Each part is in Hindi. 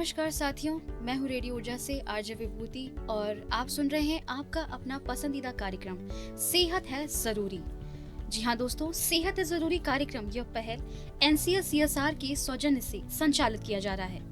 नमस्कार साथियों, मैं हूँ रेडियो ऊर्जा से आरजे विभूति और आप सुन रहे हैं आपका अपना पसंदीदा कार्यक्रम सेहत है जरूरी। जी हाँ दोस्तों, सेहत है जरूरी कार्यक्रम यह पहल एनसीएल सीएसआर के सौजन्य से संचालित किया जा रहा है।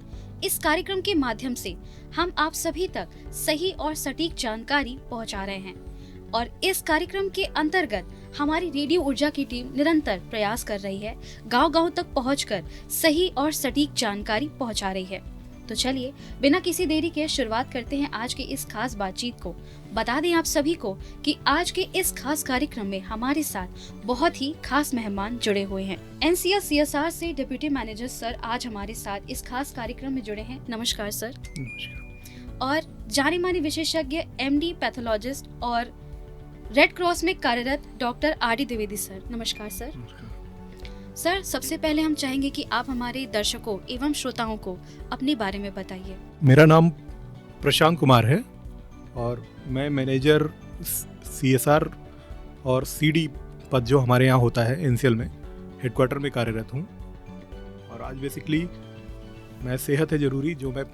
इस कार्यक्रम के माध्यम से हम आप सभी तक सही और सटीक जानकारी पहुँचा रहे हैं और इस कार्यक्रम के अंतर्गत हमारी रेडियो ऊर्जा की टीम निरंतर प्रयास कर रही है, गांव-गांव तक पहुंचकर सही और सटीक जानकारी पहुंचा रही है। तो चलिए बिना किसी देरी के शुरुआत करते हैं आज के इस खास बातचीत को। बता दें आप सभी को कि आज के इस खास कार्यक्रम में हमारे साथ बहुत ही खास मेहमान जुड़े हुए हैं। एनसीएल सीएसआर से डिप्टी मैनेजर सर आज हमारे साथ इस खास कार्यक्रम में जुड़े हैं। नमस्कार सर। नमस्कार। और जाने माने विशेषज्ञ एमडी पैथोलॉजिस्ट और रेड क्रॉस में कार्यरत डॉक्टर आरडी द्विवेदी सर। नमस्कार सर। नमस्कार। सर, सबसे पहले हम चाहेंगे कि आप हमारे दर्शकों एवं श्रोताओं को अपने बारे में बताइए। मेरा नाम प्रशांत कुमार है और मैं मैनेजर सीएसआर और सीडी पद जो हमारे यहाँ होता है एनसीएल में हेडक्वार्टर में कार्यरत हूँ। और आज बेसिकली मैं सेहत है ज़रूरी जो मैं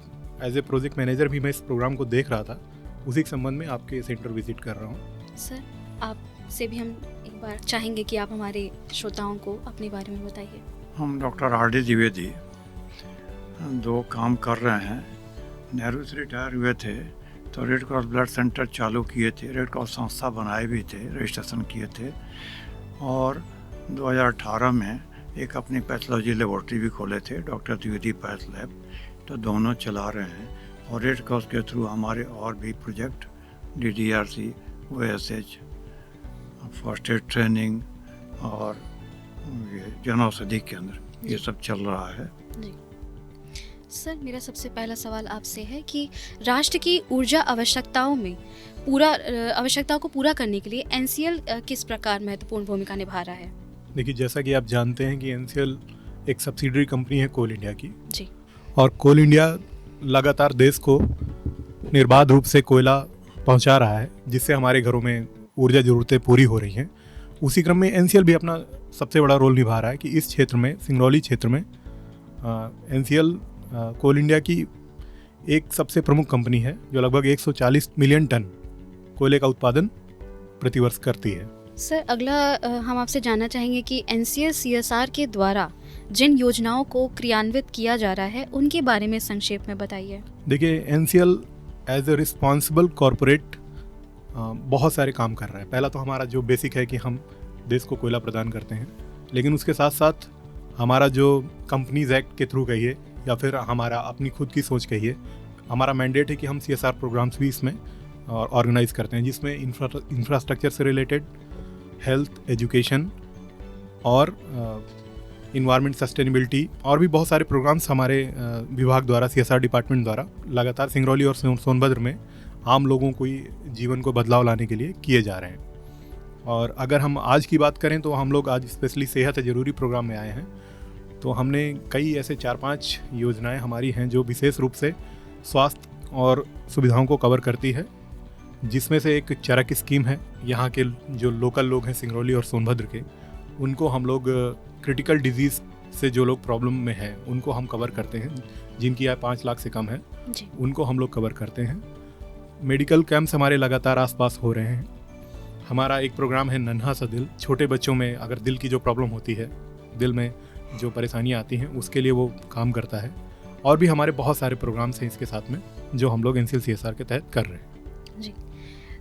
एज ए प्रोजेक्ट मैनेजर भी मैं इस प्रोग्राम को देख रहा था, उसी के संबंध में आपके सेंटर विजिट कर रहा हूँ। सर, आपसे भी हम एक बार चाहेंगे कि आप हमारे श्रोताओं को अपने बारे में बताइए। हम डॉक्टर आरडी द्विवेदी दो काम कर रहे हैं। नेहरू से रिटायर हुए थे तो रेड क्रॉस ब्लड सेंटर चालू किए थे, रेड क्रॉस संस्था बनाए भी थे, रजिस्ट्रेशन किए थे और 2018 में एक अपनी पैथोलॉजी लेबोरेटरी भी खोले थे, डॉक्टर द्विवेदी पैथ लैब। तो दोनों चला रहे हैं और रेड क्रॉस के थ्रू हमारे और भी project DDRC, OSH, first aid training और ये जन औषधि केंद्र, ये सब चल रहा है। जी सर, मेरा सबसे पहला सवाल आपसे है कि राष्ट्र की ऊर्जा आवश्यकताओं को पूरा करने के लिए एनसीएल किस प्रकार महत्वपूर्ण भूमिका निभा रहा है? देखिए, जैसा कि आप जानते हैं कि एनसीएल एक सब्सिडरी कंपनी है कोल इंडिया की जी, और कोल इंडिया लगातार देश को निर्बाध रूप से कोयला पहुंचा रहा है, जिससे हमारे घरों में ऊर्जा ज़रूरतें पूरी हो रही हैं। उसी क्रम में एनसीएल भी अपना सबसे बड़ा रोल निभा रहा है कि इस क्षेत्र में, सिंगरौली क्षेत्र में, एनसीएल कोल इंडिया की एक सबसे प्रमुख कंपनी है जो लगभग 140 मिलियन टन कोयले का उत्पादन प्रतिवर्ष करती है। सर, अगला हम आपसे जानना चाहेंगे कि एनसीएल सीएसआर के द्वारा जिन योजनाओं को क्रियान्वित किया जा रहा है उनके बारे में संक्षेप में बताइए। देखिए, NCL as a responsible corporate बहुत सारे काम कर रहा है। पहला तो हमारा जो बेसिक है कि हम देश को कोयला प्रदान करते हैं, लेकिन उसके साथ साथ हमारा जो कंपनीज एक्ट के थ्रू कहिए या फिर हमारा अपनी खुद की सोच कहिए, हमारा मैंडेट है कि हम सीएसआर प्रोग्राम्स भी इसमें ऑर्गेनाइज करते हैं, जिसमें इंफ्रास्ट्रक्चर से रिलेटेड, हेल्थ, एजुकेशन और इन्वायरमेंट सस्टेनेबिलिटी और भी बहुत सारे प्रोग्राम्स हमारे विभाग द्वारा, सीएसआर डिपार्टमेंट द्वारा लगातार सिंगरौली और सोनभद्र में आम लोगों को जीवन को बदलाव लाने के लिए किए जा रहे हैं। और अगर हम आज की बात करें तो हम लोग आज स्पेशली सेहत है ज़रूरी प्रोग्राम में आए हैं। तो हमने कई ऐसे 4-5 योजनाएं हमारी हैं जो विशेष रूप से स्वास्थ्य और सुविधाओं को कवर करती है, जिसमें से एक चरक स्कीम है। यहाँ के जो लोकल लोग हैं सिंगरौली और सोनभद्र के, उनको हम लोग क्रिटिकल डिजीज़ से जो लोग प्रॉब्लम में हैं उनको हम कवर करते हैं, जिनकी आय 5 लाख से कम है जी, उनको हम लोग कवर करते हैं। मेडिकल कैंप्स हमारे लगातार आसपास हो रहे हैं। हमारा एक प्रोग्राम है नन्हा सा दिल, छोटे बच्चों में अगर दिल की जो प्रॉब्लम होती है, दिल में जो परेशानियां आती हैं, उसके लिए वो काम करता है। और भी हमारे बहुत सारे प्रोग्राम्स हैं इसके साथ में जो हम लोग एनसीएल सीएसआर के तहत कर रहे हैं। जी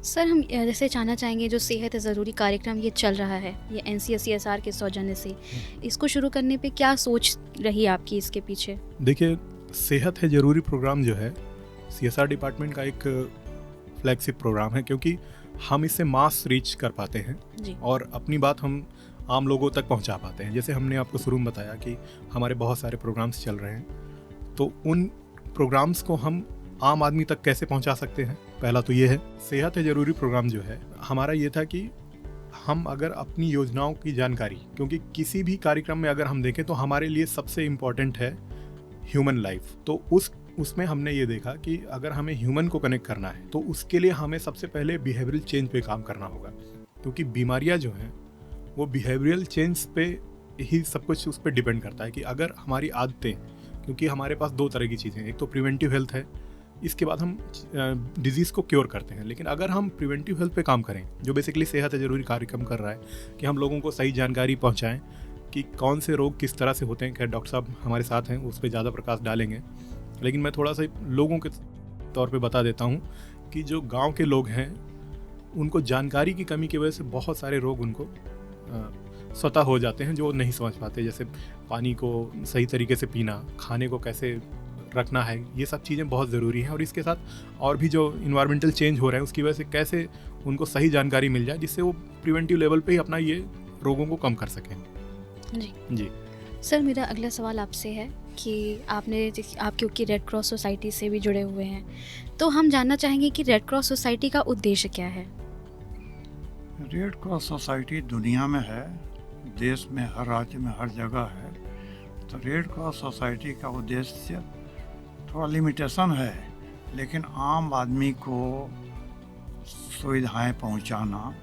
सर, हम जैसे जानना चाहेंगे जो सेहत है ज़रूरी कार्यक्रम ये चल रहा है, ये एनसीएल सीएसआर के सौजन्य से, इसको शुरू करने पे क्या सोच रही आपकी इसके पीछे? देखिए, सेहत है ज़रूरी प्रोग्राम जो है सीएसआर डिपार्टमेंट का एक फ्लैगशिप प्रोग्राम है, क्योंकि हम इससे मास रीच कर पाते हैं जी, और अपनी बात हम आम लोगों तक पहुंचा पाते हैं। जैसे हमने आपको शुरू में बताया कि हमारे बहुत सारे प्रोग्राम्स चल रहे हैं, तो उन प्रोग्राम्स को हम आम आदमी तक कैसे पहुंचा सकते हैं, पहला तो ये है। सेहत है ज़रूरी प्रोग्राम जो है हमारा ये था कि हम अगर अपनी योजनाओं की जानकारी, क्योंकि किसी भी कार्यक्रम में अगर हम देखें तो हमारे लिए सबसे इम्पॉर्टेंट है ह्यूमन लाइफ। तो उसमें हमने ये देखा कि अगर हमें ह्यूमन को कनेक्ट करना है तो उसके लिए हमें सबसे पहले बिहेवियरल चेंज पे काम करना होगा, क्योंकि बीमारियां जो हैं वो बिहेवियरल चेंज पे ही सब कुछ उस पर डिपेंड करता है कि अगर हमारी आदतें क्योंकि हमारे पास दो तरह की चीज़ें हैं, एक तो प्रिवेंटिव हेल्थ है, इसके बाद हम डिजीज़ को क्योर करते हैं। लेकिन अगर हम प्रिवेंटिव हेल्थ पे काम करें, जो बेसिकली सेहत है ज़रूरी कार्यक्रम कर रहा है कि हम लोगों को सही जानकारी पहुंचाएं कि कौन से रोग किस तरह से होते हैं। खैर डॉक्टर साहब हमारे साथ हैं, उस पर ज़्यादा प्रकाश डालेंगे, लेकिन मैं थोड़ा सा लोगों के तौर पे बता देता हूँ कि जो गांव के लोग हैं उनको जानकारी की कमी की वजह से बहुत सारे रोग उनको स्वतः हो जाते हैं जो नहीं समझ पाते। जैसे पानी को सही तरीके से पीना, खाने को कैसे रखना है, ये सब चीज़ें बहुत ज़रूरी हैं। और इसके साथ और भी जो इन्वायरमेंटल चेंज हो रहे हैं उसकी वजह से कैसे उनको सही जानकारी मिल जाए जिससे वो प्रिवेंटिव लेवल पे ही अपना ये रोगों को कम कर सकें। जी सर, मेरा अगला सवाल आपसे है कि आप क्योंकि रेड क्रॉस सोसाइटी से भी जुड़े हुए हैं, तो हम जानना चाहेंगे कि रेड क्रॉस सोसाइटी का उद्देश्य क्या है। रेड क्रॉस सोसाइटी दुनिया में है, देश में हर राज्य में हर जगह है। तो रेड क्रॉस सोसाइटी का उद्देश्य थोड़ा लिमिटेशन है, लेकिन आम आदमी को सुविधाएं पहुंचाना,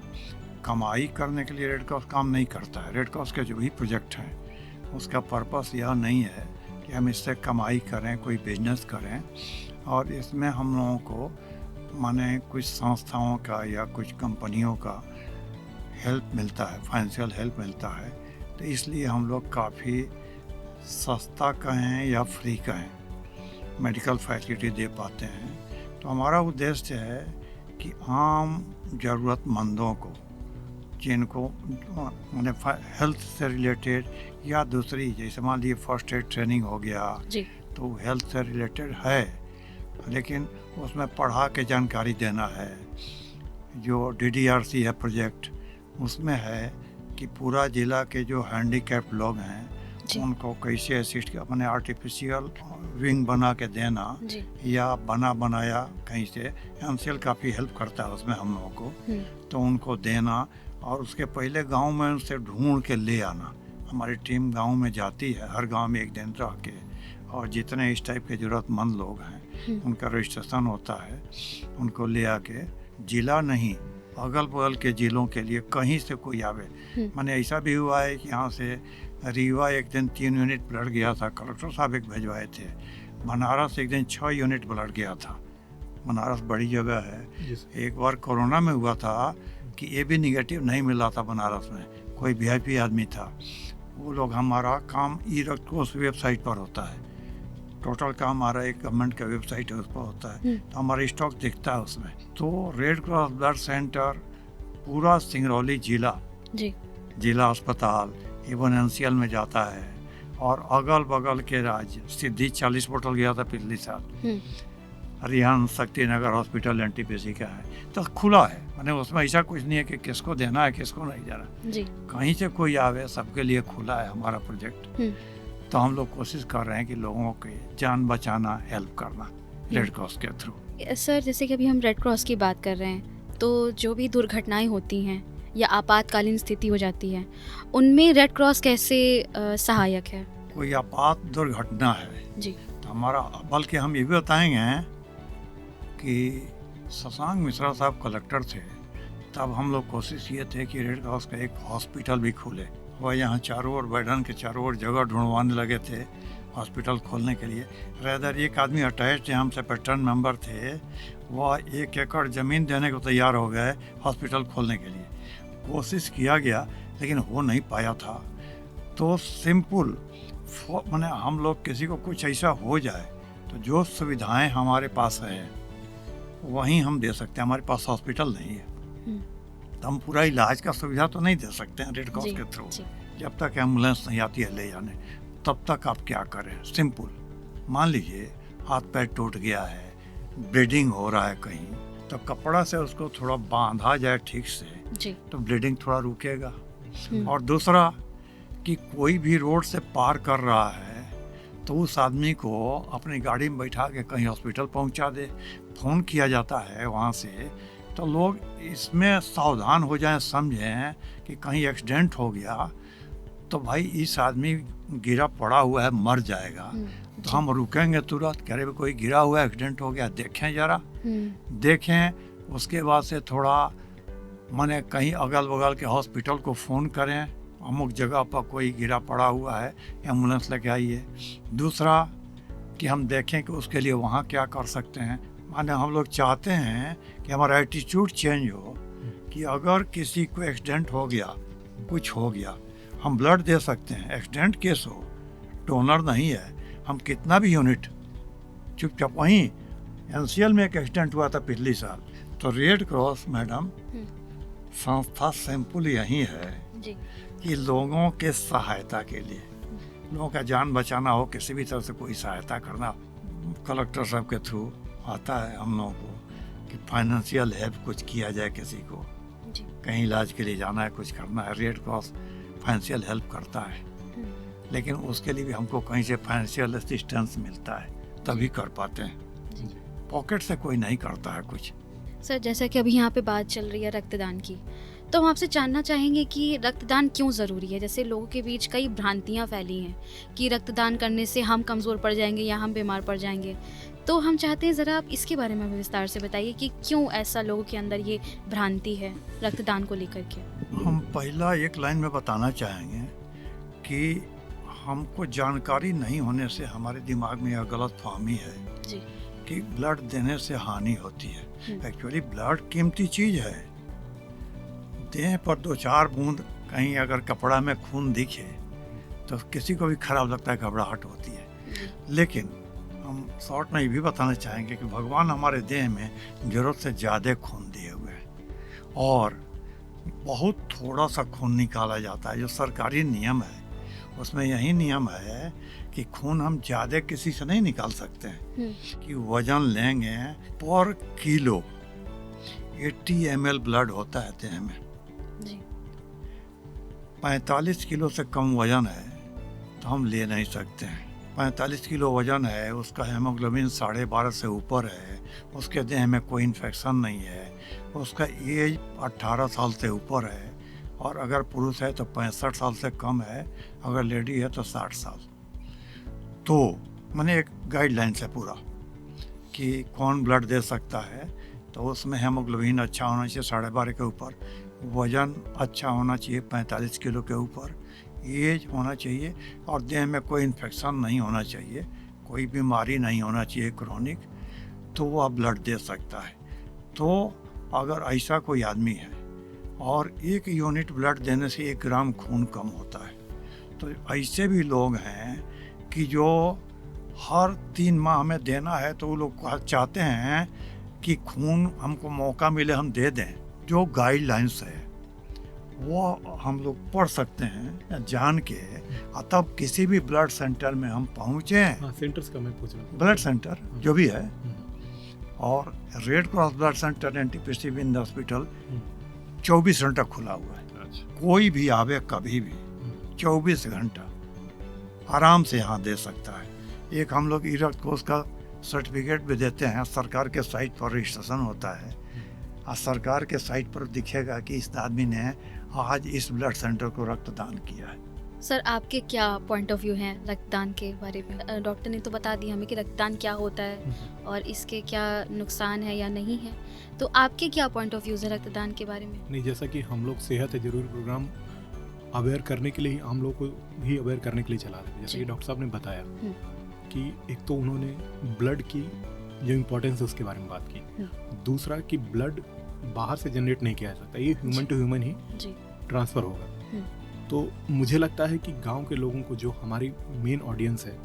कमाई करने के लिए रेड क्रॉस काम नहीं करता है। रेड क्रॉस के जो भी प्रोजेक्ट हैं उसका पर्पस यह नहीं है कि हम इससे कमाई करें, कोई बिजनेस करें। और इसमें हम लोगों को माने कुछ संस्थाओं का या कुछ कंपनियों का हेल्प मिलता है, फाइनेंशियल हेल्प मिलता है। तो इसलिए हम लोग काफ़ी सस्ता कहें या फ्री कहें मेडिकल फैसिलिटी दे पाते हैं। तो हमारा उद्देश्य है कि आम ज़रूरतमंदों को, जिनको मैंने हेल्थ से रिलेटेड या दूसरी, जैसे मान लीजिए फर्स्ट एड ट्रेनिंग हो गया जी। तो हेल्थ से रिलेटेड है, लेकिन उसमें पढ़ा के जानकारी देना है। जो DDRC है प्रोजेक्ट, उसमें है कि पूरा ज़िला के जो हैंडीकैप्ड लोग हैं उनको कैसे असिस्ट कर, अपने आर्टिफिशियल विंग बना के देना या बनाया कहीं से। एनसीएल काफ़ी हेल्प करता है उसमें हम लोगों को, तो उनको देना। और उसके पहले गांव में उनसे ढूंढ के ले आना। हमारी टीम गांव में जाती है, हर गांव में एक दिन रह के, और जितने इस टाइप के ज़रूरतमंद लोग हैं उनका रजिस्ट्रेशन होता है, उनको ले आके, जिला नहीं अगल बगल के ज़िलों के लिए कहीं से कोई आवे। मैंने ऐसा भी हुआ है कि यहाँ से रीवा एक दिन 3 यूनिट ब्लड गया था, कलेक्टर साहब एक भिजवाए थे। बनारस एक दिन 6 यूनिट ब्लड गया था। बनारस बड़ी जगह है। एक बार कोरोना में हुआ था कि ये भी निगेटिव नहीं मिला था बनारस में, कोई VIP आदमी था। वो लोग, हमारा काम ई रक्त कोष वेबसाइट पर होता है, टोटल काम हमारा एक गवर्नमेंट का वेबसाइट है उस पर होता है, तो हमारा स्टॉक दिखता है उसमें। तो रेड क्रॉस ब्लड सेंटर पूरा सिंगरौली जिला अस्पताल इवन NCL में जाता है, और अगल बगल के राज्य, सिद्धि 40 बोतल गया था पिछले साल, हरियाणा शक्तिनगर हॉस्पिटल NTPC का है, तो खुला है। मैंने उसमें ऐसा कुछ नहीं है कि किसको देना है किसको नहीं देना, कहीं से कोई आवे, सबके लिए खुला है हमारा प्रोजेक्ट। तो हम लोग कोशिश कर रहे हैं कि लोगों की जान बचाना, हेल्प करना रेड क्रॉस के थ्रू। सर, जैसे कि अभी हम रेड क्रॉस की बात कर रहे हैं, तो जो भी दुर्घटनाएं होती हैं या आपातकालीन स्थिति हो जाती है, उनमें रेड क्रॉस कैसे सहायक है? कोई आपात दुर्घटना है जी, तो हमारा, बल्कि हम ये भी बताएंगे कि शशांक मिश्रा साहब कलेक्टर थे तब हम लोग कोशिश ये थे कि रेड क्रॉस का एक हॉस्पिटल भी खुले। वह यहाँ चारों ओर, बैठन के चारों ओर जगह ढूंढवाने लगे थे हॉस्पिटल खोलने के लिए। रेदर एक आदमी अटैच थे हमसे, पैटर्न मेंबर थे, वह 1 एकड़ ज़मीन देने को तैयार हो गए हॉस्पिटल खोलने के लिए। कोशिश किया गया लेकिन हो नहीं पाया था। तो सिंपल मैंने, हम लोग किसी को कुछ ऐसा हो जाए तो जो सुविधाएं हमारे पास है वहीं हम दे सकते हैं। हमारे पास हॉस्पिटल नहीं है तो हम पूरा इलाज का सुविधा तो नहीं दे सकते हैं रेड क्रॉस के थ्रू। जब तक एम्बुलेंस नहीं आती है ले जाने, तब तक आप क्या करें? सिंपल, मान लीजिए हाथ पैर टूट गया है, ब्लीडिंग हो रहा है कहीं, तो कपड़ा से उसको थोड़ा बांधा जाए ठीक से, तो ब्लीडिंग थोड़ा रुकेगा। और दूसरा कि कोई भी रोड से पार कर रहा है तो उस आदमी को अपनी गाड़ी में बैठा के कहीं हॉस्पिटल पहुंचा दे। फ़ोन किया जाता है वहाँ से, तो लोग इसमें सावधान हो जाएं, समझें कि कहीं एक्सीडेंट हो गया तो भाई इस आदमी गिरा पड़ा हुआ है, मर जाएगा, तो हम रुकेंगे तुरंत, कह रहे कोई गिरा हुआ है, एक्सीडेंट हो गया, देखें ज़रा, देखें। उसके बाद से थोड़ा माने कहीं अगल बगल के हॉस्पिटल को फ़ोन करें, अमुक जगह पर कोई गिरा पड़ा हुआ है, एम्बुलेंस लेके आइए। दूसरा कि हम देखें कि उसके लिए वहाँ क्या कर सकते हैं। माने हम लोग चाहते हैं कि हमारा एटीट्यूड चेंज हो कि अगर किसी को एक्सीडेंट हो गया, कुछ हो गया, हम ब्लड दे सकते हैं। एक्सीडेंट केस हो, डोनर नहीं है, हम कितना भी यूनिट चुपचाप। वहीं एनसीएल में एक एक्सीडेंट हुआ था पिछले साल, तो रेड क्रॉस मैडम संस्था सिंपल यही है जी। कि लोगों के सहायता के लिए, लोगों का जान बचाना हो, किसी भी तरह से कोई सहायता करना, कलेक्टर साहब के थ्रू आता है हम लोगों को कि फाइनेंशियल हेल्प कुछ किया जाए किसी को, जी। कहीं इलाज के लिए जाना है, कुछ करना है, रेड क्रॉस फाइनेंशियल हेल्प करता है। लेकिन उसके लिए भी हमको कहीं से फाइनेंशियल असिस्टेंस मिलता है तभी कर पाते हैं, पॉकेट से कोई नहीं करता है कुछ। सर, जैसा कि अभी यहाँ पे बात चल रही है रक्तदान की, तो हम आपसे जानना चाहेंगे कि रक्तदान क्यों ज़रूरी है। जैसे लोगों के बीच कई भ्रांतियाँ फैली हैं कि रक्तदान करने से हम कमज़ोर पड़ जाएंगे या हम बीमार पड़ जाएंगे, तो हम चाहते हैं ज़रा आप इसके बारे में विस्तार से बताइए कि क्यों ऐसा लोगों के अंदर ये भ्रांति है रक्तदान को लेकर के। हम पहला एक लाइन में बताना चाहेंगे कि हमको जानकारी नहीं होने से हमारे दिमाग में यह गलत फहमी है जी। कि ब्लड देने से हानि होती है। एक्चुअली ब्लड कीमती चीज है। देह पर 2-4 बूंद कहीं अगर कपड़ा में खून दिखे तो किसी को भी खराब लगता है, घबराहट होती है। लेकिन हम शॉर्ट में ये भी बताना चाहेंगे कि भगवान हमारे देह में जरूरत से ज़्यादा खून दिए हुए हैं और बहुत थोड़ा सा खून निकाला जाता है। जो सरकारी नियम है उसमें यही नियम है कि खून हम ज़्यादा किसी से नहीं निकाल सकते हैं कि वजन लेंगे पर किलो 80 ml ब्लड होता है देह में जी। 45 किलो से कम वजन है तो हम ले नहीं सकते हैं। 45 किलो वजन है, उसका हेमोग्लोबिन 12.5 से ऊपर है, उसके देह में कोई इन्फेक्शन नहीं है, उसका एज 18 साल से ऊपर है और अगर पुरुष है तो 65 साल से कम है, अगर लेडी है तो 60 साल। तो मैंने एक गाइडलाइन है पूरा कि कौन ब्लड दे सकता है, तो उसमें हेमोग्लोबिन अच्छा होना चाहिए 12.5 के ऊपर, वज़न अच्छा होना चाहिए 45 किलो के ऊपर, एज होना चाहिए और देह में कोई इन्फेक्शन नहीं होना चाहिए, कोई बीमारी नहीं होना चाहिए क्रोनिक, तो वह ब्लड दे सकता है। तो अगर ऐसा कोई आदमी है और 1 यूनिट ब्लड देने से 1 ग्राम खून कम होता है, तो ऐसे भी लोग हैं कि जो हर 3 माह में देना है तो वो लोग चाहते हैं कि खून हमको मौका मिले हम दे दें। जो गाइडलाइंस है वो हम लोग पढ़ सकते हैं जान के, तब किसी भी ब्लड सेंटर में हम पहुँचे। सेंटर्स का मैं पूछ रहा हूँ, ब्लड सेंटर जो भी है, और Red Cross blood centre NTPC विंद हॉस्पिटल 24 घंटा खुला हुआ है। कोई भी आवे कभी भी 24 घंटा आराम से यहाँ दे सकता है। एक हम लोग ई रक्त कोष का सर्टिफिकेट भी देते हैं, सरकार के साइट पर रजिस्ट्रेशन होता है और सरकार के साइट पर दिखेगा कि इस आदमी ने आज इस ब्लड सेंटर को रक्तदान किया है। सर, आपके क्या पॉइंट ऑफ व्यू हैं रक्तदान के बारे में? डॉक्टर ने तो बता दिया हमें कि रक्तदान क्या होता है और इसके क्या नुकसान है या नहीं है, तो आपके क्या पॉइंट ऑफ व्यूज है रक्तदान के बारे में? नहीं, जैसा कि हम लोग सेहत है जरूरी प्रोग्राम अवेयर करने के लिए, हम लोग को भी अवेयर करने के लिए चला रहे थे। जैसे कि डॉक्टर साहब ने बताया कि एक तो उन्होंने ब्लड की जो इम्पोर्टेंस है उसके बारे में बात की, दूसरा कि ब्लड बाहर से जनरेट नहीं किया जा सकता, ये ह्यूमन टू ह्यूमन ही ट्रांसफ़र होगा। तो मुझे लगता है कि गांव के लोगों को, जो हमारी मेन ऑडियंस है,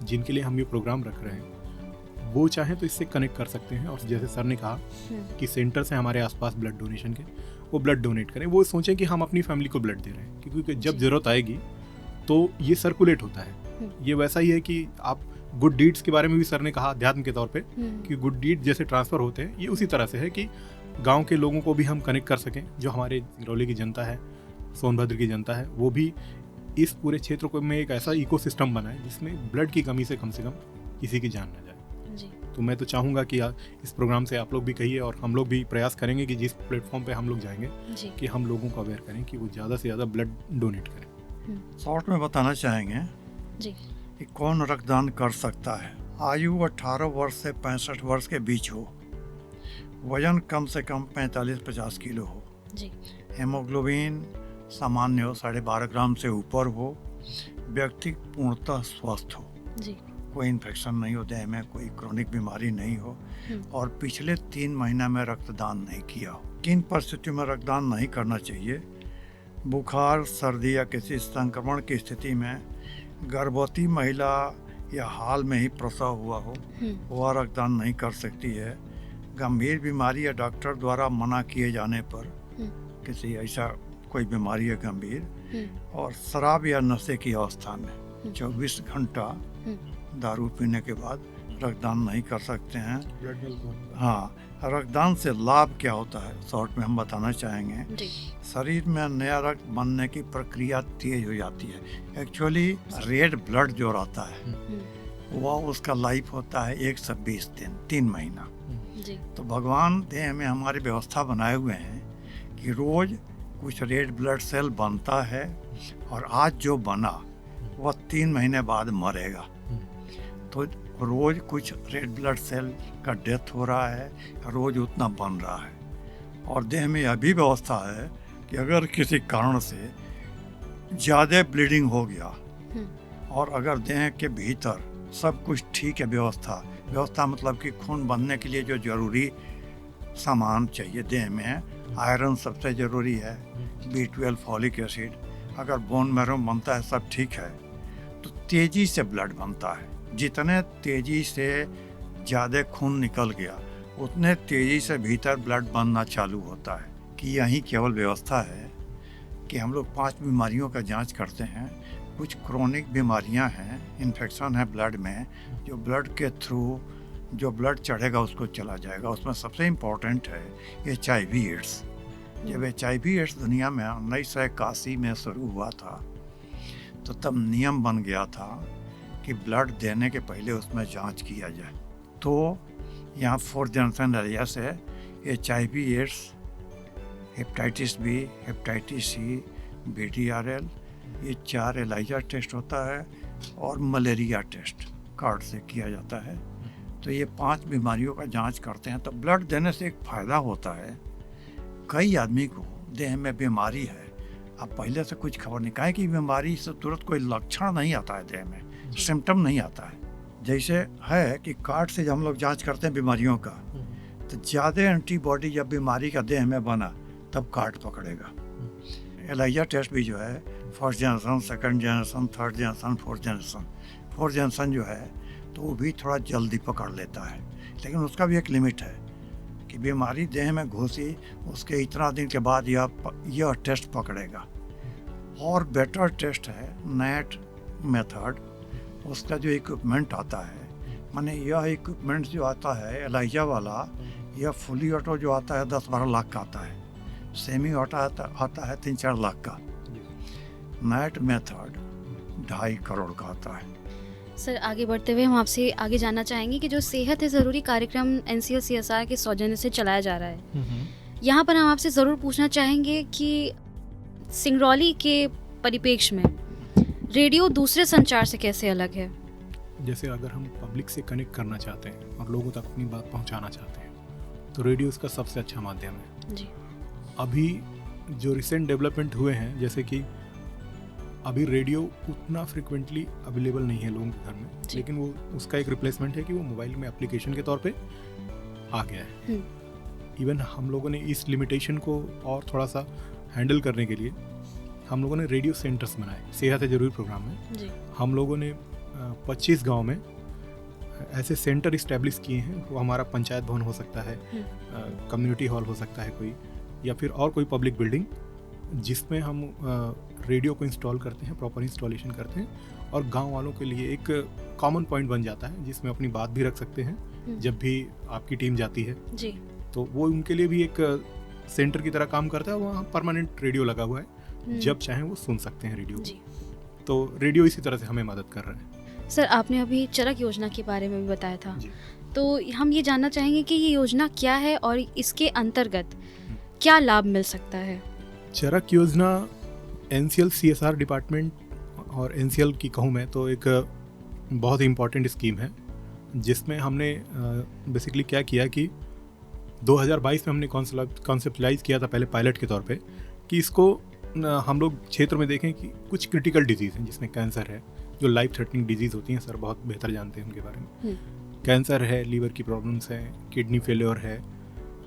जिनके लिए हम ये प्रोग्राम रख रहे हैं, वो चाहें तो इससे कनेक्ट कर सकते हैं। और जैसे सर ने कहा कि सेंटर्स हैं हमारे आसपास ब्लड डोनेशन के, वो ब्लड डोनेट करें। वो सोचें कि हम अपनी फैमिली को ब्लड दे रहे हैं, क्योंकि जब ज़रूरत आएगी तो ये सर्कुलेट होता है। ये वैसा ही है कि आप गुड डीड्स के बारे में भी सर ने कहा अध्यात्म के तौर पे कि गुड डीड जैसे ट्रांसफ़र होते हैं, ये उसी तरह से है कि गांव के लोगों को भी हम कनेक्ट कर सकें। जो हमारे सिंगरौली की जनता है, सोनभद्र की जनता है, वो भी इस पूरे क्षेत्र को में एक ऐसा इकोसिस्टम बनाए जिसमें ब्लड की कमी से कम किसी की जान न जाए जी। तो मैं तो चाहूँगा कि इस प्रोग्राम से आप लोग भी कहिए और हम लोग भी प्रयास करेंगे कि जिस प्लेटफॉर्म पे हम लोग जाएंगे कि हम लोगों को अवेयर करें कि वो ज़्यादा से ज़्यादा ब्लड डोनेट करें। शॉर्ट में बताना चाहेंगे जी कि कौन रक्तदान कर सकता है। आयु 18 वर्ष से 65 वर्ष के बीच हो, वजन कम से कम 45-50 किलो हो जी, हेमोग्लोबिन सामान्य हो 12.5 ग्राम से ऊपर हो, व्यक्ति पूर्णतः स्वस्थ हो जी, कोई इन्फेक्शन नहीं हो देह में, कोई क्रोनिक बीमारी नहीं हो और पिछले 3 महीना में रक्तदान नहीं किया हो। किन परिस्थितियों में रक्तदान नहीं करना चाहिए? बुखार, सर्दी या किसी संक्रमण की स्थिति में, गर्भवती महिला या हाल में ही प्रसव हुआ हो वह रक्तदान नहीं कर सकती है। गंभीर बीमारी या डॉक्टर द्वारा मना किए जाने पर, किसी ऐसा कोई बीमारी है गंभीर, और शराब या नशे की अवस्था में 24 घंटा दारू पीने के बाद रक्तदान नहीं कर सकते हैं। हाँ, रक्तदान से लाभ क्या होता है शॉर्ट में हम बताना चाहेंगे। शरीर में नया रक्त बनने की प्रक्रिया तेज हो जाती है। एक्चुअली रेड ब्लड जो रहता है वह उसका लाइफ होता है 1 से 20 दिन, 3 महीना। तो भगवान देह में हमारी व्यवस्था बनाए हुए हैं कि रोज कुछ रेड ब्लड सेल बनता है और आज जो बना वह 3 महीने बाद मरेगा। तो रोज कुछ रेड ब्लड सेल का डेथ हो रहा है, रोज उतना बन रहा है। और देह में यह भी व्यवस्था है कि अगर किसी कारण से ज़्यादा ब्लीडिंग हो गया और अगर देह के भीतर सब कुछ ठीक है, व्यवस्था मतलब कि खून बनने के लिए जो जरूरी सामान चाहिए देह में, आयरन सबसे ज़रूरी है, B12, फॉलिक एसिड, अगर बोन मैरो बनता है, सब ठीक है, तो तेज़ी से ब्लड बनता है। जितने तेज़ी से ज़्यादा खून निकल गया उतने तेज़ी से भीतर ब्लड बनना चालू होता है। कि यही केवल व्यवस्था है कि हम लोग 5 बीमारियों का जांच करते हैं। कुछ क्रोनिक बीमारियां हैं, इन्फेक्शन है ब्लड में, जो ब्लड के थ्रू जो ब्लड चढ़ेगा उसको चला जाएगा। उसमें सबसे इम्पोर्टेंट है HIV एड्स। जब HIV एड्स दुनिया में 1981 में शुरू हुआ था तो तब नियम बन गया था कि ब्लड देने के पहले उसमें जांच किया जाए। तो यहाँ 4 जनरेशन एरिया से HIV AIDS, hepatitis B, hepatitis C, BTRL, ये 4 एलाइजा टेस्ट होता है और मलेरिया टेस्ट कार्ड से किया जाता है। तो ये 5 बीमारियों का जांच करते हैं। तो ब्लड देने से एक फ़ायदा होता है, कई आदमी को देह में बीमारी है, अब पहले से कुछ खबर नहीं, काहे कि बीमारी से तुरंत कोई लक्षण नहीं आता है देह में, सिम्टम नहीं आता है। जैसे है कि कार्ड से जब हम लोग जांच करते हैं बीमारियों का, तो ज़्यादा एंटीबॉडी जब बीमारी का देह में बना तब कार्ड पकड़ेगा। एलाइजा टेस्ट भी जो है 1st generation, 2nd generation, 3rd generation, 4th generation जो है तो वो भी थोड़ा जल्दी पकड़ लेता है, लेकिन उसका भी एक लिमिट है कि बीमारी देह में घुसी उसके इतना दिन के बाद यह टेस्ट पकड़ेगा। और बेटर टेस्ट है नेट मेथड। उसका जो इक्विपमेंट आता है, माने यह इक्विपमेंट जो आता है एलाइजा वाला, यह फुली ऑटो जो आता है 10-12 लाख का आता है, सेमी ऑटो आता है 3-4 लाख का, नेट मेथड 2.5 करोड़ का आता है। सर, आगे बढ़ते हुए हम आपसे आगे जानना चाहेंगे कि जो सेहत है ज़रूरी कार्यक्रम NCL CSR के सौजन्य से चलाया जा रहा है, यहाँ पर हम आपसे ज़रूर पूछना चाहेंगे कि सिंगरौली के परिप्रेक्ष्य में रेडियो दूसरे संचार से कैसे अलग है? जैसे अगर हम पब्लिक से कनेक्ट करना चाहते हैं और लोगों तक अपनी बात पहुंचाना चाहते हैं तो रेडियो इसका सबसे अच्छा माध्यम है जी। अभी जो रिसेंट डेवलपमेंट हुए हैं, जैसे कि अभी रेडियो उतना फ्रिक्वेंटली अवेलेबल नहीं है लोगों के घर में, लेकिन वो उसका एक रिप्लेसमेंट है कि वो मोबाइल में एप्लीकेशन के तौर पे आ गया है। इवन हम लोगों ने इस लिमिटेशन को और थोड़ा सा हैंडल करने के लिए हम लोगों ने रेडियो सेंटर्स बनाए। सेहत है ज़रूरी प्रोग्राम में जी। हम लोगों ने 25 गांव में ऐसे सेंटर इस्टेब्लिश किए हैं। वो हमारा पंचायत भवन हो सकता है, कम्युनिटी हॉल हो सकता है कोई, या फिर और कोई पब्लिक बिल्डिंग, जिसमें हम रेडियो को इंस्टॉल करते हैं, प्रॉपर इंस्टॉलेशन करते हैं और गांव वालों के लिए एक कॉमन पॉइंट बन जाता है जिसमें अपनी बात भी रख सकते हैं जब भी आपकी टीम जाती है जी। तो वो उनके लिए भी एक सेंटर की तरह काम करता है। वहाँ परमानेंट रेडियो लगा हुआ है, जब चाहें वो सुन सकते हैं रेडियो जी। तो रेडियो इसी तरह से हमें मदद कर रहा है। सर, आपने अभी चरक योजना के बारे में भी बताया था जी। तो हम ये जानना चाहेंगे कि ये योजना क्या है और इसके अंतर्गत क्या लाभ मिल सकता है? चरक योजना NCL CSR डिपार्टमेंट और NCL की कहूँ मैं तो एक बहुत ही इम्पॉर्टेंट स्कीम है, जिसमें हमने बेसिकली क्या किया कि 2022 में हमने कॉन्सेप्टलाइज किया था पहले पायलट के तौर पे कि इसको हम लोग क्षेत्र में देखें कि कुछ क्रिटिकल डिजीज़ हैं जिसमें कैंसर है, जो लाइफ थ्रेटनिंग डिजीज़ होती हैं, सर बहुत बेहतर जानते हैं उनके बारे में। कैंसर है, लीवर की प्रॉब्लम्स हैं, किडनी फेलियर है,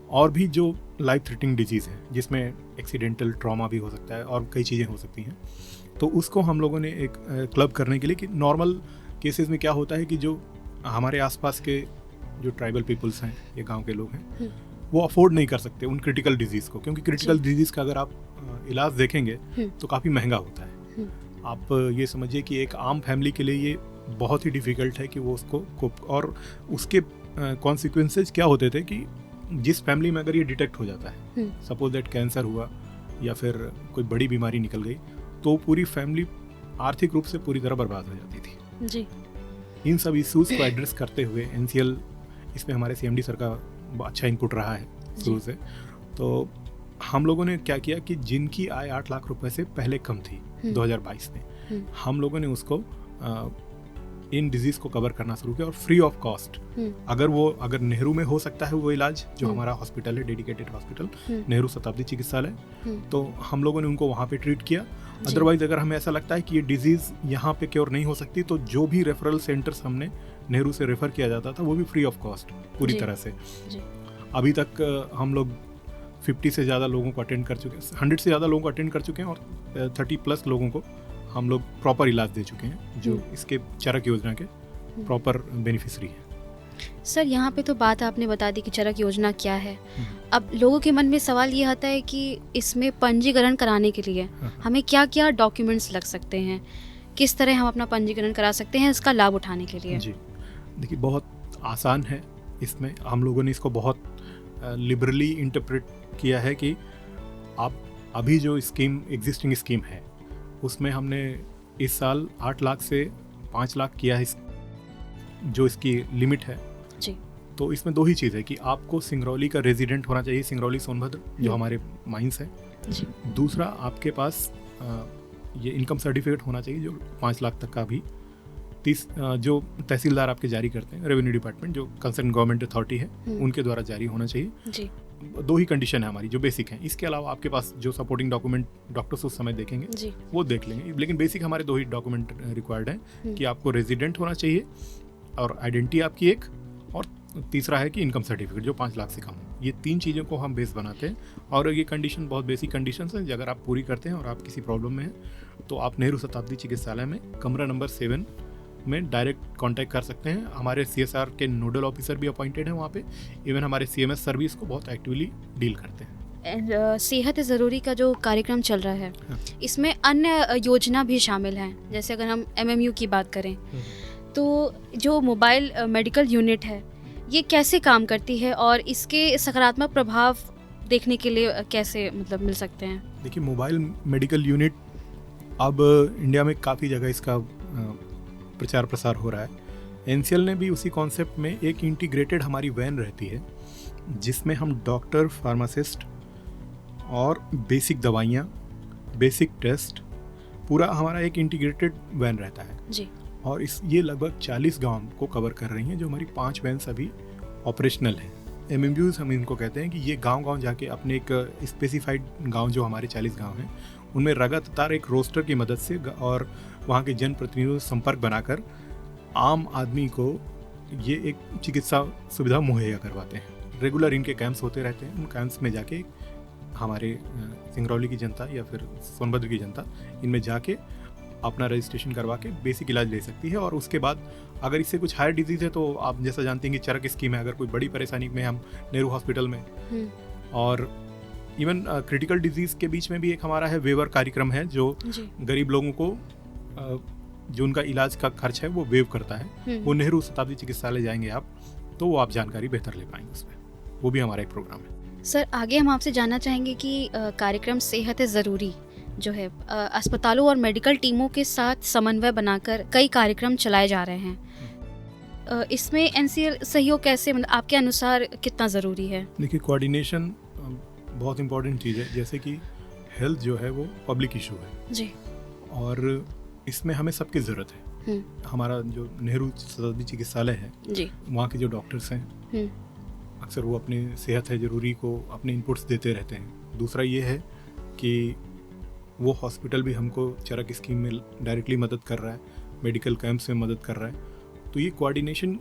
और भी जो लाइफ थ्रेटनिंग डिजीज़ है जिसमें एक्सीडेंटल ट्रॉमा भी हो सकता है और कई चीज़ें हो सकती हैं। तो उसको हम लोगों ने एक क्लब करने के लिए कि नॉर्मल केसेस में क्या होता है कि जो हमारे आसपास के जो ट्राइबल पीपल्स हैं या गांव के लोग हैं वो अफोर्ड नहीं कर सकते उन क्रिटिकल डिजीज़ को, क्योंकि क्रिटिकल डिजीज़ का अगर आप इलाज देखेंगे तो काफ़ी महंगा होता है। आप ये समझिए कि एक आम फैमिली के लिए ये बहुत ही डिफ़िकल्ट है कि वो उसको और उसके कॉन्सिक्वेंसेज क्या होते थे कि जिस फैमिली में अगर ये डिटेक्ट हो जाता है, सपोज दैट कैंसर हुआ या फिर कोई बड़ी बीमारी निकल गई, तो पूरी फैमिली आर्थिक रूप से पूरी तरह बर्बाद हो जाती थी जी। इन सब इश्यूज़ को एड्रेस करते हुए एनसीएल, इसमें हमारे सीएमडी सर का अच्छा इनपुट रहा है शुरू से। तो हम लोगों ने क्या किया कि जिनकी आय 8 लाख रुपए से पहले कम थी 2022 में, हम लोगों ने उसको इन डिजीज़ को कवर करना शुरू किया और फ्री ऑफ कॉस्ट। अगर नेहरू में हो सकता है वो इलाज, जो हमारा हॉस्पिटल है, डेडिकेटेड हॉस्पिटल नेहरू शताब्दी चिकित्सालय, तो हम लोगों ने उनको वहाँ पे ट्रीट किया। अदरवाइज अगर हमें ऐसा लगता है कि ये डिजीज़ यहाँ पे क्योर नहीं हो सकती, तो जो भी रेफरल सेंटर्स हमने नेहरू से रेफ़र किया जाता था वो भी फ्री ऑफ कॉस्ट पूरी तरह से। अभी तक हम लोग 50 से ज़्यादा लोगों को अटेंड कर चुके हैं, 100 से ज़्यादा लोगों को अटेंड कर चुके हैं और 30+ लोगों को हम लोग प्रॉपर इलाज दे चुके हैं जो इसके चरक योजना के प्रॉपर बेनिफिशरी हैं। सर, यहाँ पे तो बात आपने बता दी कि चरक योजना क्या है। अब लोगों के मन में सवाल ये आता है कि इसमें पंजीकरण कराने के लिए हमें क्या क्या डॉक्यूमेंट्स लग सकते हैं, किस तरह हम अपना पंजीकरण करा सकते हैं इसका लाभ उठाने के लिए? जी देखिए, बहुत आसान है। इसमें हम लोगों ने इसको बहुत लिबरली इंटरप्रेट किया है कि आप अभी जो स्कीम, एग्जिस्टिंग स्कीम है, उसमें हमने इस साल 8 लाख से 5 लाख किया है जो इसकी लिमिट है जी। तो इसमें 2 ही चीज़ है कि आपको सिंगरौली का रेजिडेंट होना चाहिए, सिंगरौली सोनभद्र जो हमारे माइंस है। दूसरा, आपके पास ये इनकम सर्टिफिकेट होना चाहिए जो 5 लाख तक का भी जो तहसीलदार आपके जारी करते हैं, रेवेन्यू डिपार्टमेंट जो कंसर्न गवर्नमेंट अथॉरिटी है उनके द्वारा जारी होना चाहिए जी। 2 ही कंडीशन है हमारी जो बेसिक है। इसके अलावा आपके पास जो सपोर्टिंग डॉक्यूमेंट डॉक्टर्स उस समय देखेंगे जी, वो देख लेंगे, लेकिन बेसिक हमारे 2 ही डॉक्यूमेंट रिक्वायर्ड हैं कि आपको रेजिडेंट होना चाहिए और आइडेंटिटी आपकी एक, और तीसरा है कि इनकम सर्टिफिकेट जो 5 लाख से कम हो। ये 3 चीज़ों को हम बेस बनाते हैं और ये कंडीशन बहुत बेसिक कंडीशंस हैं। अगर आप पूरी करते हैं और आप किसी प्रॉब्लम में हैं तो आप नेहरू शताब्दी चिकित्सालय में कमरा नंबर 7 में डायरेक्ट कांटेक्ट कर सकते हैं। हमारे सीएसआर के नोडल ऑफिसर भी अपॉइंटेड हैं वहाँ पे। इवन हमारे सीएमएस सर्विस को बहुत एक्टिवली डील करते हैं। सेहत ज़रूरी का जो कार्यक्रम चल रहा है इसमें अन्य योजना भी शामिल हैं। जैसे अगर हम एमएमयू की बात करें तो जो मोबाइल मेडिकल यूनिट है ये कैसे काम करती है और इसके सकारात्मक प्रभाव देखने के लिए कैसे मतलब मिल सकते हैं? देखिए, मोबाइल मेडिकल यूनिट अब इंडिया में काफ़ी जगह इसका प्रचार प्रसार हो रहा है। एनसीएल ने भी उसी कॉन्सेप्ट में एक इंटीग्रेटेड हमारी वैन रहती है जिसमें हम डॉक्टर, फार्मासिस्ट और बेसिक दवाइयाँ, बेसिक टेस्ट, पूरा हमारा एक इंटीग्रेटेड वैन रहता है जी। और ये लगभग 40 गांव को कवर कर रही हैं जो हमारी 5 वैन्स अभी ऑपरेशनल हैं। एमएमयूज़ हम इनको कहते हैं कि ये गांव-गांव जाके अपने एक स्पेसिफाइड गांव जो हमारे 40 गांव हैं उनमें लगातार एक रोस्टर की मदद से और वहाँ के जनप्रतिनिधियों से संपर्क बनाकर आम आदमी को ये एक चिकित्सा सुविधा मुहैया करवाते हैं। रेगुलर इनके कैंप्स होते रहते हैं। उन कैंप्स में जाके हमारे सिंगरौली की जनता या फिर सोनभद्र की जनता इनमें जाके अपना रजिस्ट्रेशन करवा के बेसिक इलाज ले सकती है। और उसके बाद अगर इससे कुछ हायर डिजीज़ है तो आप जैसा जानते हैं कि चरक स्कीम है। अगर कोई बड़ी परेशानी में हम नेहरू हॉस्पिटल में और इवन क्रिटिकल डिजीज़ के बीच में भी एक हमारा है वेवर कार्यक्रम है जो गरीब लोगों को जो उनका इलाज का खर्च है वो वेव करता है। वो नेहरू शताब्दी चिकित्सालय जाएंगे आप तो वो आप जानकारी बेहतर ले पाएंगे उसमें। वो भी हमारा एक प्रोग्राम है। सर, आगे हम आपसे जानना चाहेंगे कि कार्यक्रम सेहत है ज़रूरी जो है अस्पतालों और मेडिकल टीमों के साथ समन्वय बनाकर कई कार्यक्रम चलाए जा रहे हैं। इसमें एनसीएल सहयोग कैसे, मतलब आपके अनुसार कितना ज़रूरी है? देखिए, कोऑर्डिनेशन बहुत इम्पोर्टेंट चीज़ है। जैसे कि हेल्थ जो है वो पब्लिक इशू है जी, और इसमें हमें सबकी ज़रूरत है। हमारा जो नेहरू शताब्दी चिकित्सालय है जी, वहाँ के जो डॉक्टर्स हैं अक्सर वो अपने सेहत है ज़रूरी को अपने इनपुट्स देते रहते हैं। दूसरा ये है कि वो हॉस्पिटल भी हमको चरक स्कीम में डायरेक्टली मदद कर रहा है मेडिकल कैंप्स में मदद कर रहा है। तो ये कोऑर्डिनेशन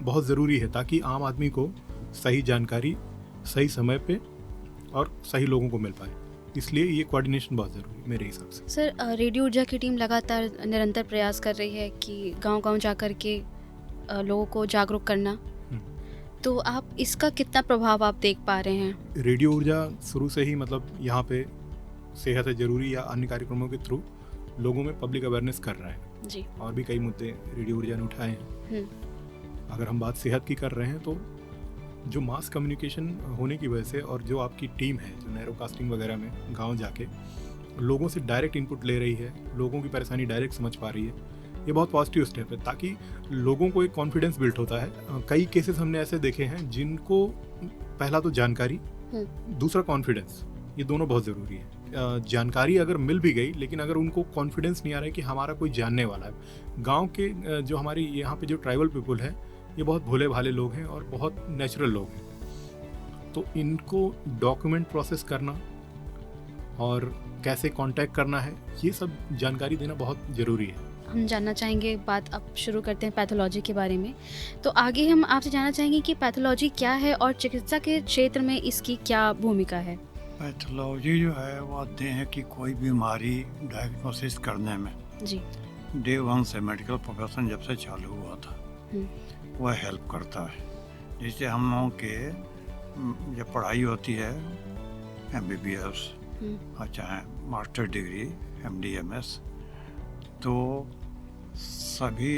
बहुत ज़रूरी है ताकि आम आदमी को सही जानकारी सही समय पे और सही लोगों को मिल पाए, इसलिए ये कोऑर्डिनेशन बहुत ज़रूरी है मेरे हिसाब से। सर, रेडियो ऊर्जा की टीम लगातार निरंतर प्रयास कर रही है कि गांव-गांव जा कर के लोगों को जागरूक करना, तो आप इसका कितना प्रभाव आप देख पा रहे हैं? रेडियो ऊर्जा शुरू से ही मतलब यहाँ पे सेहत है ज़रूरी या अन्य कार्यक्रमों के थ्रू लोगों में पब्लिक अवेयरनेस कर रहा है जी। और भी कई मुद्दे रेडियो ऊर्जा ने उठाए हैं। अगर हम बात सेहत की कर रहे हैं तो जो मास कम्युनिकेशन होने की वजह से और जो आपकी टीम है जो नैरोकास्टिंग वगैरह में गांव जाके लोगों से डायरेक्ट इनपुट ले रही है, लोगों की परेशानी डायरेक्ट समझ पा रही है, ये बहुत पॉजिटिव स्टेप है ताकि लोगों को एक कॉन्फिडेंस बिल्ड होता है। कई केसेस हमने ऐसे देखे हैं जिनको पहला तो जानकारी, दूसरा कॉन्फिडेंस, ये दोनों बहुत ज़रूरी है। जानकारी अगर मिल भी गई लेकिन अगर उनको कॉन्फिडेंस नहीं आ रहा है कि हमारा कोई जानने वाला है। गांव के जो हमारी यहाँ पे जो ट्राइबल पीपल है ये बहुत भोले भाले लोग हैं और बहुत नेचुरल लोग हैं, तो इनको डॉक्यूमेंट प्रोसेस करना और कैसे कांटेक्ट करना है ये सब जानकारी देना बहुत ज़रूरी है। हम जानना चाहेंगे, बात अब शुरू करते हैं पैथोलॉजी के बारे में। तो आगे हम आपसे जानना चाहेंगे कि पैथोलॉजी क्या है और चिकित्सा के क्षेत्र में इसकी क्या भूमिका है? पैथोलॉजी जो है वो देह की कोई बीमारी डायग्नोसिस करने में जी। डे 1 से मेडिकल प्रोफेशन जब से चालू हुआ था वह हेल्प करता है। जैसे हम लोगों के जब पढ़ाई होती है MBBS और चाहे मास्टर डिग्री MD MS, तो सभी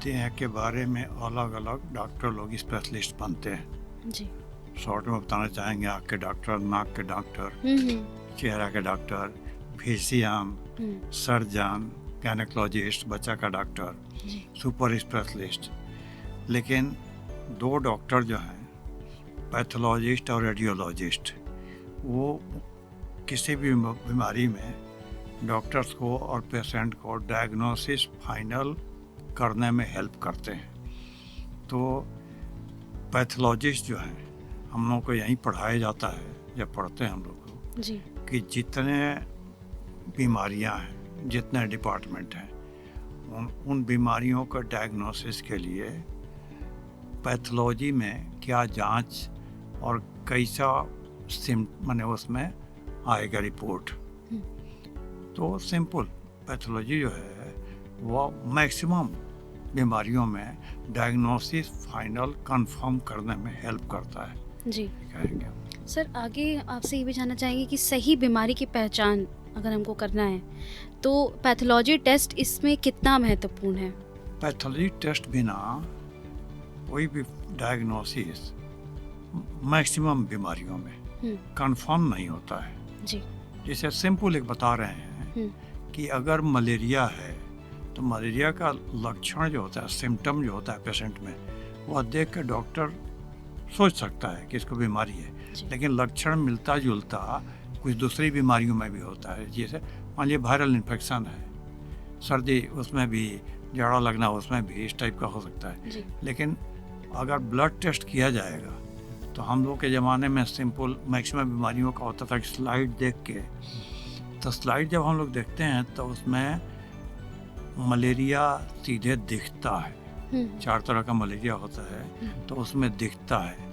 देह के बारे में अलग अलग डॉक्टर लोग स्पेशलिस्ट बनते हैं जी। शॉर्ट में बताना चाहेंगे, आँख के डॉक्टर, नाक के डॉक्टर, चेहरा के डॉक्टर, फिजिशियन, सर्जन, गायनेकोलॉजिस्ट, बच्चा का डॉक्टर, सुपर स्पेशलिस्ट। लेकिन 2 डॉक्टर जो हैं पैथोलॉजिस्ट और रेडियोलॉजिस्ट, वो किसी भी बीमारी में डॉक्टर्स को और पेशेंट को डायग्नोसिस फाइनल करने में हेल्प करते हैं। तो पैथोलॉजिस्ट जो हैं हम लोग को यहीं पढ़ाया जाता है जब पढ़ते हैं हम लोग को जी। कि जितने बीमारियां हैं, जितने डिपार्टमेंट हैं, उन बीमारियों का डायग्नोसिस के लिए पैथोलॉजी में क्या जांच और कैसा माने उसमें आएगा रिपोर्ट। तो सिंपल पैथोलॉजी जो है वो मैक्सिमम बीमारियों में डायग्नोसिस फाइनल कंफर्म करने में हेल्प करता है जी। कहेंगे। सर, आगे आपसे ये भी जानना चाहेंगे कि सही बीमारी की पहचान अगर हमको करना है तो पैथोलॉजी टेस्ट इसमें कितना महत्वपूर्ण है? पैथोलॉजी टेस्ट बिना कोई भी डायग्नोसिस मैक्सिमम बीमारियों में कंफर्म नहीं होता है जी। जैसे सिंपल एक बता रहे हैं कि अगर मलेरिया है तो मलेरिया का लक्षण जो होता है, सिम्टम जो होता है पेशेंट में, वह देख कर डॉक्टर सोच सकता है कि इसको बीमारी है, लेकिन लक्षण मिलता जुलता कुछ दूसरी बीमारियों में भी होता है। जैसे मान लीजिए वायरल इन्फेक्शन है, सर्दी उसमें भी, जाड़ा लगना उसमें भी, इस टाइप का हो सकता है। लेकिन अगर ब्लड टेस्ट किया जाएगा तो हम लोग के ज़माने में सिंपल मैक्सिमम बीमारियों का होता था कि स्लाइड देख के, तो स्लाइड जब हम लोग देखते हैं तो उसमें मलेरिया सीधे दिखता है। 4 तरह का मलेरिया होता है तो उसमें दिखता है।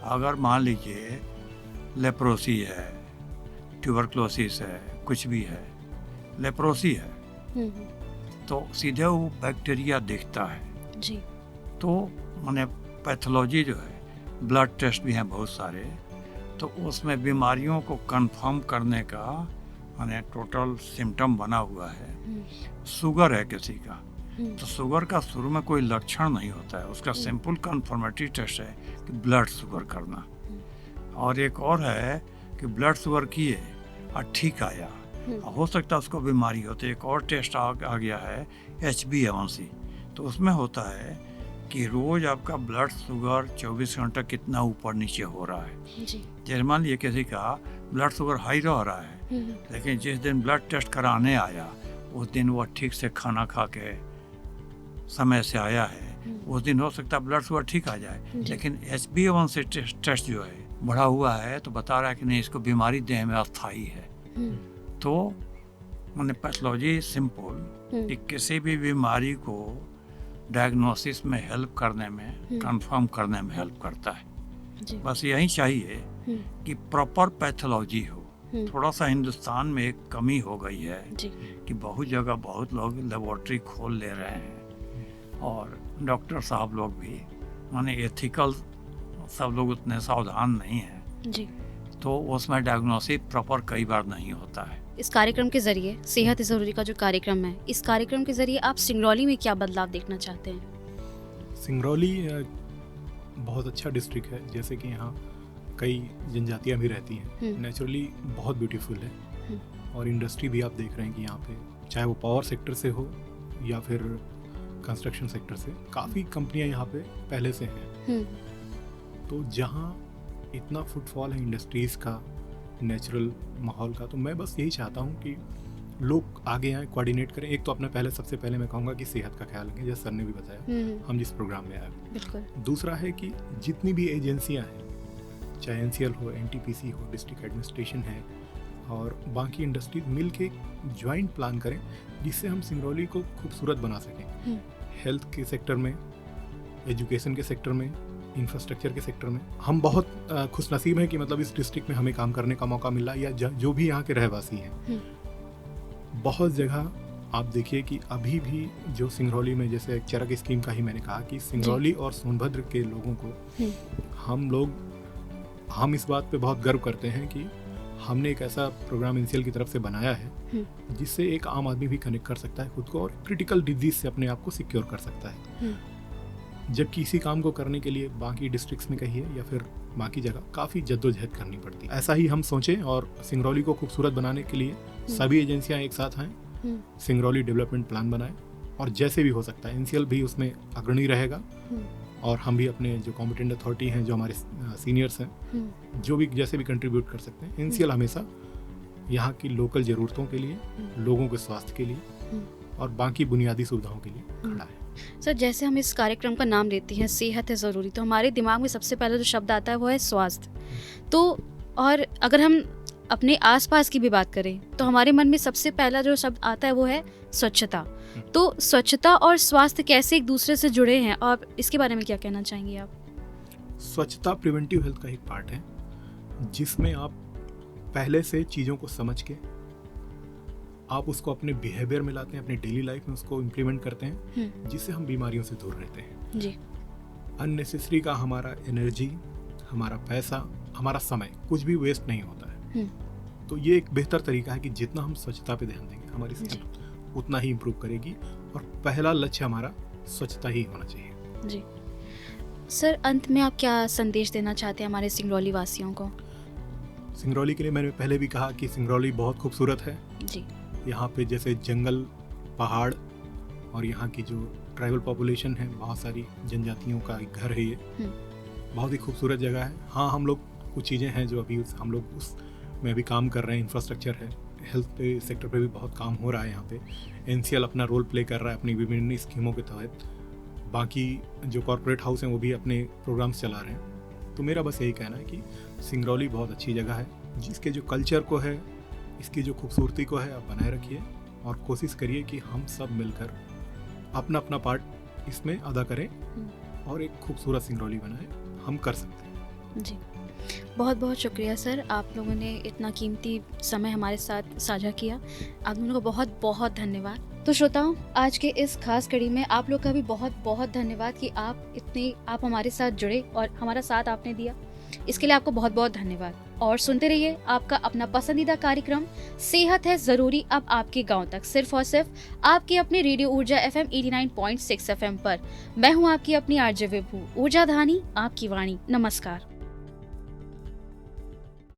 अगर मान लीजिए लेप्रोसी है, ट्यूबरक्लोसिस है, कुछ भी है, लेप्रोसी है तो सीधे वो बैक्टीरिया दिखता है जी। तो माने पैथोलॉजी जो है, ब्लड टेस्ट भी हैं बहुत सारे, तो उसमें बीमारियों को कंफर्म करने का माने टोटल सिम्टम बना हुआ है। शुगर है किसी का तो शुगर का शुरू में कोई लक्षण नहीं होता है, उसका सिंपल कंफर्मेटरी टेस्ट है कि ब्लड शुगर करना। और एक और है कि ब्लड शुगर किए और ठीक आया, हो सकता है उसको बीमारी हो, तो एक और टेस्ट आ गया है HbA1c। तो उसमें होता है कि रोज आपका ब्लड शुगर 24 घंटा कितना ऊपर नीचे हो रहा है। जैसे मान लीजिए किसी का ब्लड शुगर हाई रह रहा है लेकिन जिस दिन ब्लड टेस्ट कराने आया उस दिन वो ठीक से खाना खा के समय से आया है, उस दिन हो सकता है ब्लड शुगर ठीक आ जाए। लेकिन HbA1c टेस्ट जो है बढ़ा हुआ है तो बता रहा है कि नहीं, इसको बीमारी देह में अस्थायी है। तो मैंने पैथोलॉजी सिंपल कि किसी भी बीमारी को डायग्नोसिस में हेल्प करने में, कंफर्म करने में हेल्प करता है। जी। बस यही चाहिए कि प्रॉपर पैथोलॉजी हो। थोड़ा सा हिंदुस्तान में एक कमी हो गई है जी। कि बहुत जगह बहुत लोग लेबोरेटरी खोल ले रहे हैं और डॉक्टर साहब लोग भी माने एथिकल सब लोग उतने सावधान नहीं हैं, जी। तो उसमें डायग्नोसिस प्रॉपर कई बार नहीं होता है। इस कार्यक्रम के जरिए, सेहत है ज़रूरी का जो कार्यक्रम है, इस कार्यक्रम के जरिए आप सिंगरौली में क्या बदलाव देखना चाहते हैं? सिंगरौली बहुत अच्छा डिस्ट्रिक्ट है, जैसे कि यहाँ कई जनजातियाँ भी रहती हैं। नेचुरली बहुत ब्यूटीफुल है और इंडस्ट्री भी आप देख रहे हैं कि यहाँ पे चाहे वो पावर सेक्टर से हो या फिर कंस्ट्रक्शन सेक्टर से, काफ़ी कंपनियाँ यहाँ पे पहले से हैं। तो जहाँ इतना फुटफॉल है इंडस्ट्रीज़ का, नेचुरल माहौल का, तो मैं बस यही चाहता हूँ कि लोग आगे आएँ, कोऑर्डिनेट करें। एक तो अपना सबसे पहले मैं कहूँगा कि सेहत का ख्याल रखें, जैसे सर ने भी बताया हम जिस प्रोग्राम में आए। बिल्कुल। दूसरा है कि जितनी भी एजेंसियाँ हैं, चाहे NCL हो, NTPC हो, डिस्ट्रिक्ट एडमिनिस्ट्रेशन है और बाकी इंडस्ट्री मिल के ज्वाइंट प्लान करें, जिससे हम सिंगरौली को खूबसूरत बना सकें। हेल्थ के सेक्टर में, एजुकेशन के सेक्टर में, इंफ्रास्ट्रक्चर के सेक्टर में हम बहुत खुशनसीब हैं कि मतलब इस डिस्ट्रिक्ट में हमें काम करने का मौका मिला, या जो भी यहाँ के रहवासी हैं। बहुत जगह आप देखिए कि अभी भी जो सिंगरौली में, जैसे चरक स्कीम का ही मैंने कहा कि सिंगरौली और सोनभद्र के लोगों को हम इस बात पे बहुत गर्व करते हैं कि हमने एक ऐसा प्रोग्राम NCL की तरफ से बनाया है जिससे एक आम आदमी भी कनेक्ट कर सकता है खुद को और क्रिटिकल डिजीज से अपने आप को सिक्योर कर सकता है। जबकि इसी काम को करने के लिए बाकी डिस्ट्रिक्ट्स में कहिए या फिर बाकी जगह काफ़ी जद्दोजहद करनी पड़ती है। ऐसा ही हम सोचें और सिंगरौली को खूबसूरत बनाने के लिए सभी एजेंसियाँ एक साथ आएँ, सिंगरौली डेवलपमेंट प्लान बनाएं और जैसे भी हो सकता है NCL भी उसमें अग्रणी रहेगा और हम भी अपने जो कॉम्पिटेंट अथॉरिटी हैं, जो हमारे सीनियर्स हैं, जो भी जैसे भी कंट्रीब्यूट कर सकते हैं। NCL हमेशा यहाँ की लोकल ज़रूरतों के लिए, लोगों के स्वास्थ्य के लिए और बाकी बुनियादी सुविधाओं के लिए खड़ा है। सर, जैसे हम इस कार्यक्रम का नाम लेते हैं सेहत है ज़रूरी, तो हमारे दिमाग में सबसे पहले जो शब्द आता है वो है स्वास्थ्य। तो और अगर हम अपने आसपास की भी बात करें तो हमारे मन में सबसे पहला जो शब्द आता है वो है स्वच्छता। तो स्वच्छता और स्वास्थ्य कैसे एक दूसरे से जुड़े हैं और इसके बारे में क्या कहना चाहेंगे आप? स्वच्छता प्रिवेंटिव हेल्थ का एक पार्ट है जिसमें आप पहले से चीज़ों को समझ के आप उसको अपने बिहेवियर में लाते हैं, अपने डेली लाइफ में उसको इम्प्लीमेंट करते हैं, जिससे हम बीमारियों से दूर रहते हैं। जी। अननेसेसरी का हमारा एनर्जी, हमारा पैसा, हमारा समय कुछ भी वेस्ट नहीं होता है। तो ये एक बेहतर तरीका है कि जितना हम स्वच्छता पे ध्यान देंगे हमारी सेहत उतना ही इम्प्रूव करेगी और पहला लक्ष्य हमारा स्वच्छता ही होना चाहिए। जी। सर, अंत में आप क्या संदेश देना चाहते हैं हमारे सिंगरौली वासियों को? सिंगरौली के लिए मैंने पहले भी कहा कि सिंगरौली बहुत खूबसूरत है। जी। यहाँ पे जैसे जंगल, पहाड़ और यहाँ की जो ट्राइबल पॉपुलेशन है, बहुत सारी जनजातियों का एक घर है, ये बहुत ही खूबसूरत जगह है। हाँ, हम लोग कुछ चीज़ें हैं जो अभी हम लोग उसमें भी काम कर रहे हैं। इंफ्रास्ट्रक्चर है, हेल्थ पे सेक्टर पे भी बहुत काम हो रहा है। यहाँ पे NCL अपना रोल प्ले कर रहा है अपनी विभिन्न स्कीमों के तहत। बाकी जो कॉर्पोरेट हाउस हैं वो भी अपने प्रोग्राम्स चला रहे हैं। तो मेरा बस यही कहना है कि सिंगरौली बहुत अच्छी जगह है, जिसके जो कल्चर को है, इसकी जो खूबसूरती को है, आप बनाए रखिए और कोशिश करिए कि हम सब मिलकर अपना अपना पार्ट इसमें अदा करें और एक खूबसूरत सिंगरौली बनाएं। हम कर सकते हैं। जी, बहुत बहुत शुक्रिया सर, आप लोगों ने इतना कीमती समय हमारे साथ साझा किया। आप लोगों को बहुत बहुत धन्यवाद। तो श्रोताओं, आज के इस खास कड़ी में आप लोग का भी बहुत बहुत धन्यवाद कि आप हमारे साथ जुड़े और हमारा साथ आपने दिया। इसके लिए आपको बहुत बहुत धन्यवाद। और सुनते रहिए आपका अपना पसंदीदा कार्यक्रम सेहत है ज़रूरी, अब आपके गांव तक, सिर्फ और सिर्फ आपकी अपनी रेडियो ऊर्जा FM 89.6 FM पर। मैं हूं आपकी अपनी RJ विभू, ऊर्जा धानी, आपकी वाणी। नमस्कार।